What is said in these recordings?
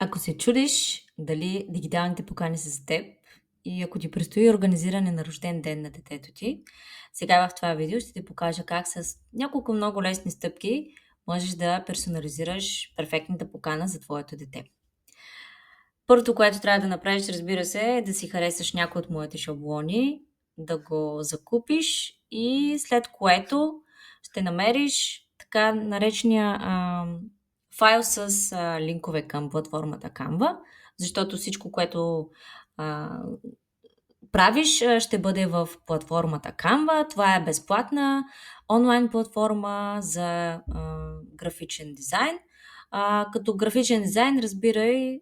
Ако се чудиш дали дигиталните покани са за теб и ако ти предстои организиране на рожден ден на детето ти, сега в това видео ще ти покажа как с няколко много лесни стъпки можеш да персонализираш перфектната покана за твоето дете. Първото, което трябва да направиш, разбира се, е да си харесаш някой от моите шаблони, да го закупиш и след което ще намериш така наречения файл с линкове към платформата Canva, защото всичко, което правиш, ще бъде в платформата Canva. Това е безплатна онлайн платформа за графичен дизайн. Като графичен дизайн разбирай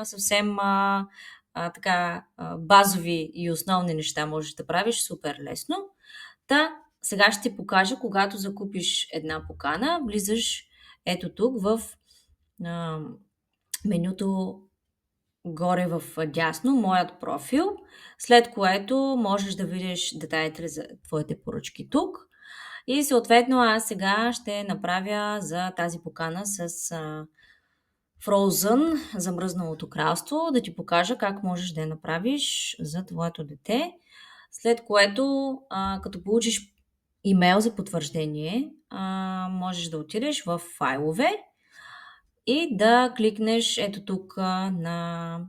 съвсем базови и основни неща можеш да правиш супер лесно. Сега ще ти покажа, когато закупиш една покана, влизаш ето тук в менюто горе в дясно, моят профил, след което можеш да видиш детайлите за твоите поръчки тук. И съответно аз сега ще направя за тази покана с Frozen, замръзналото кралство, да ти покажа как можеш да я направиш за твоето дете. След което, като получиш имейл за потвърждение, можеш да отидеш в файлове и да кликнеш ето тук на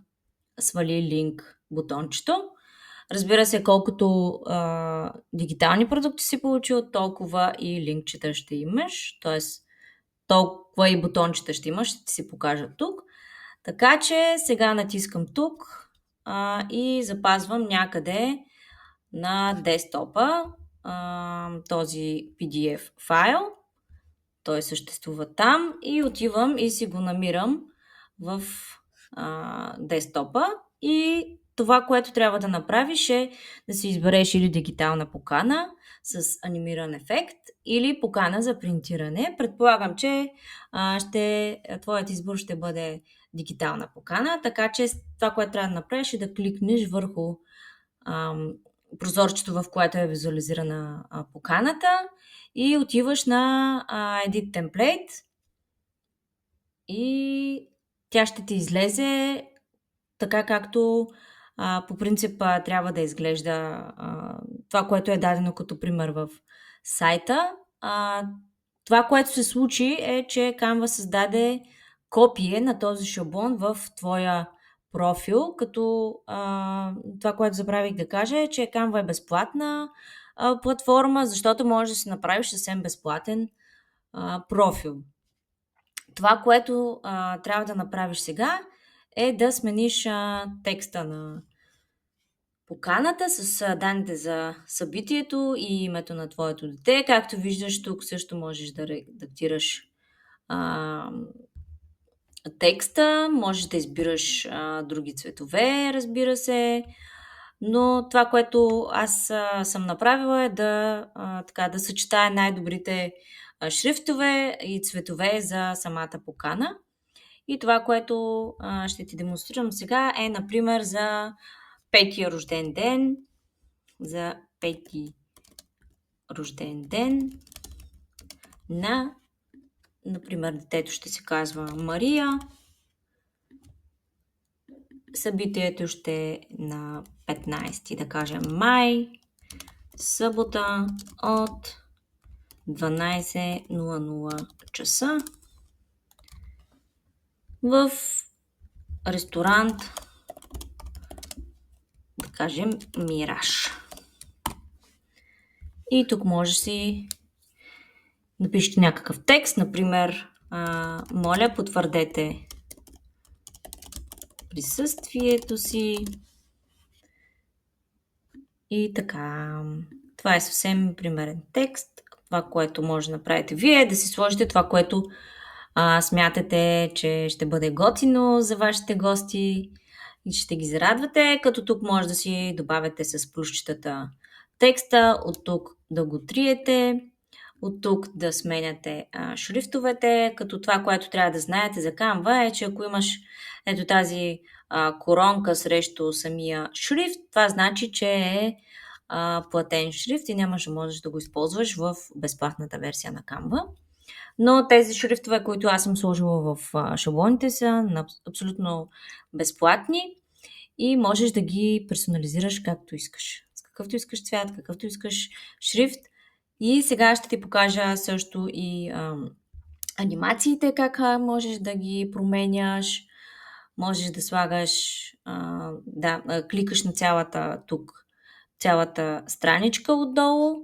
свали линк бутончето. Разбира се, колкото дигитални продукти си получил, толкова и линкчета ще имаш, т.е. толкова и бутончета ще имаш, ще ти си покажа тук. Така че сега натискам тук и запазвам някъде на десктопа този PDF файл. Той съществува там и отивам и си го намирам в десктопа. И това, което трябва да направиш е да си избереш или дигитална покана с анимиран ефект или покана за принтиране. Предполагам, че твоят избор ще бъде дигитална покана, така че това, което трябва да направиш е да кликнеш върху прозорчето, в което е визуализирана поканата и отиваш на Edit Template и тя ще ти излезе така, както по принцип трябва да изглежда това, което е дадено като пример в сайта. Това, което се случи е, че Canva създаде копие на този шаблон в твоя профил, като това, което забравих да кажа е, че Canva е безплатна платформа, защото можеш да си направиш съвсем безплатен профил. Това, което трябва да направиш сега е да смениш текста на поканата с данните за събитието и името на твоето дете. Както виждаш, тук също можеш да редактираш текста, можеш да избираш други цветове, разбира се, но това, което аз съм направила е да съчетая най-добрите шрифтове и цветове за самата покана. И това, което ще ти демонстрирам сега е, например, за 5-ти рожден ден. За 5-ти рожден ден на, например, детето ще се казва Мария. Събитието ще е на 15, да кажем, май, събота от 12:00 часа в ресторант, да кажем, Мираж. И тук може си напишете някакъв текст, например, моля, потвърдете присъствието си и така. Това е съвсем примерен текст. Това, което може да направите вие, е да си сложите това, което смятате, че ще бъде готино за вашите гости и ще ги зарадвате, като тук може да си добавяте с плюсчетата текста, от тук да го триете, от тук да сменяте шрифтовете, като това, което трябва да знаете за Canva е, че ако имаш ето тази коронка срещу самия шрифт, това значи, че е платен шрифт и нямаш да можеш да го използваш в безплатната версия на Canva. Но тези шрифтове, които аз съм сложила в шаблоните, са абсолютно безплатни и можеш да ги персонализираш както искаш. С какъвто искаш цвят, какъвто искаш шрифт. И сега ще ти покажа също и анимациите, как можеш да ги променяш. Можеш да слагаш, кликаш на цялата страничка отдолу,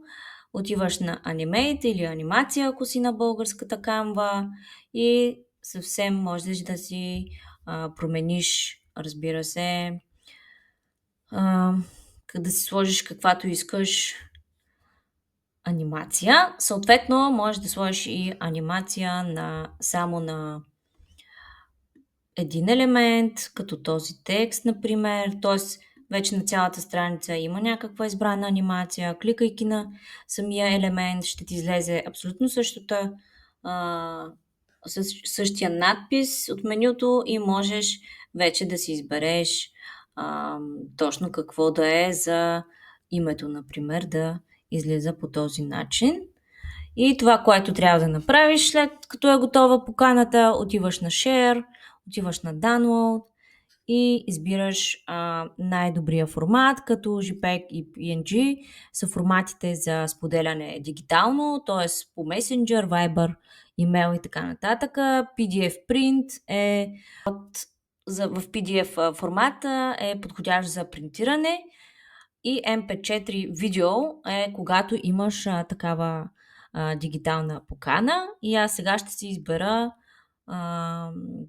отиваш на Animate или анимация, ако си на българската Canva, и съвсем можеш да си промениш, разбира се, да си сложиш каквато искаш анимация. Съответно, можеш да сложиш и анимация само на един елемент, като този текст, например. Т.е. вече на цялата страница има някаква избрана анимация. Кликайки на самия елемент, ще ти излезе абсолютно същия надпис от менюто и можеш вече да си избереш точно какво да е за името, например, да излиза по този начин. И това, което трябва да направиш, след като е готова поканата, отиваш на Share, отиваш на Download и избираш най-добрия формат, като JPEG и PNG са форматите за споделяне дигитално, т.е. по Messenger, Viber, имейл и така нататък. PDF Print в PDF формата е подходящ за принтиране, и MP4 видео е когато имаш такава дигитална покана. И аз сега ще си избера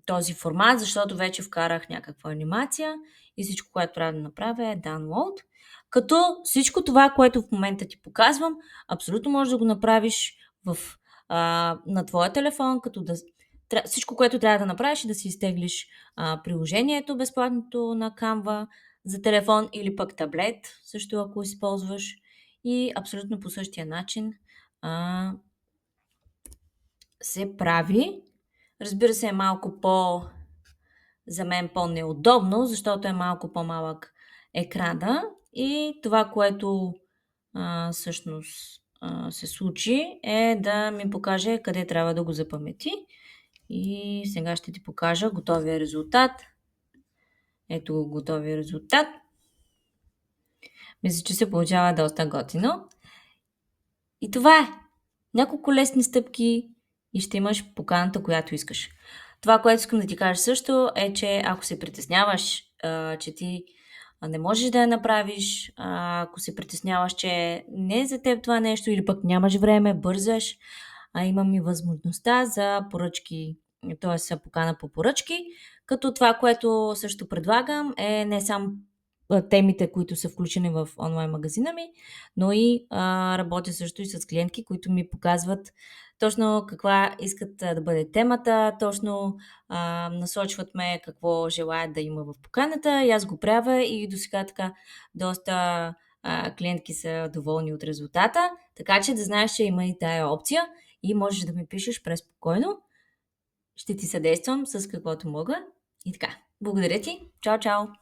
този формат, защото вече вкарах някаква анимация и всичко, което трябва да направя е download. Като всичко това, което в момента ти показвам, абсолютно можеш да го направиш на твоя телефон, всичко, което трябва да направиш, е да си изтеглиш приложението безплатното на Canva за телефон или пък таблет, също ако използваш, и абсолютно по същия начин се прави. Разбира се, е малко за мен по-неудобно, защото е малко по-малък екрана, и това, което всъщност се случи, е да ми покаже къде трябва да го запамети. И сега ще ти покажа готовия резултат. Ето готовия резултат. Мисля, че се получава доста готино. И това е. Няколко лесни стъпки и ще имаш поканата, която искаш. Това, което искам да ти кажа също, е, че ако се притесняваш, че ти не можеш да я направиш, ако се притесняваш, че не е за теб това нещо или пък нямаш време, бързаш, имам и възможността за поръчки, т.е. покана по поръчки, като това, което също предлагам, е не само темите, които са включени в онлайн магазина ми, но и работя също и с клиентки, които ми показват точно каква искат да бъде темата, точно насочват ме какво желаят да има в поканата, и аз го правя, и до сега така доста клиентки са доволни от резултата, така че да знаеш, че има и тая опция и можеш да ми пишеш преспокойно. Ще ти съдействам с каквото мога. И така, благодаря ти. Чао, чао!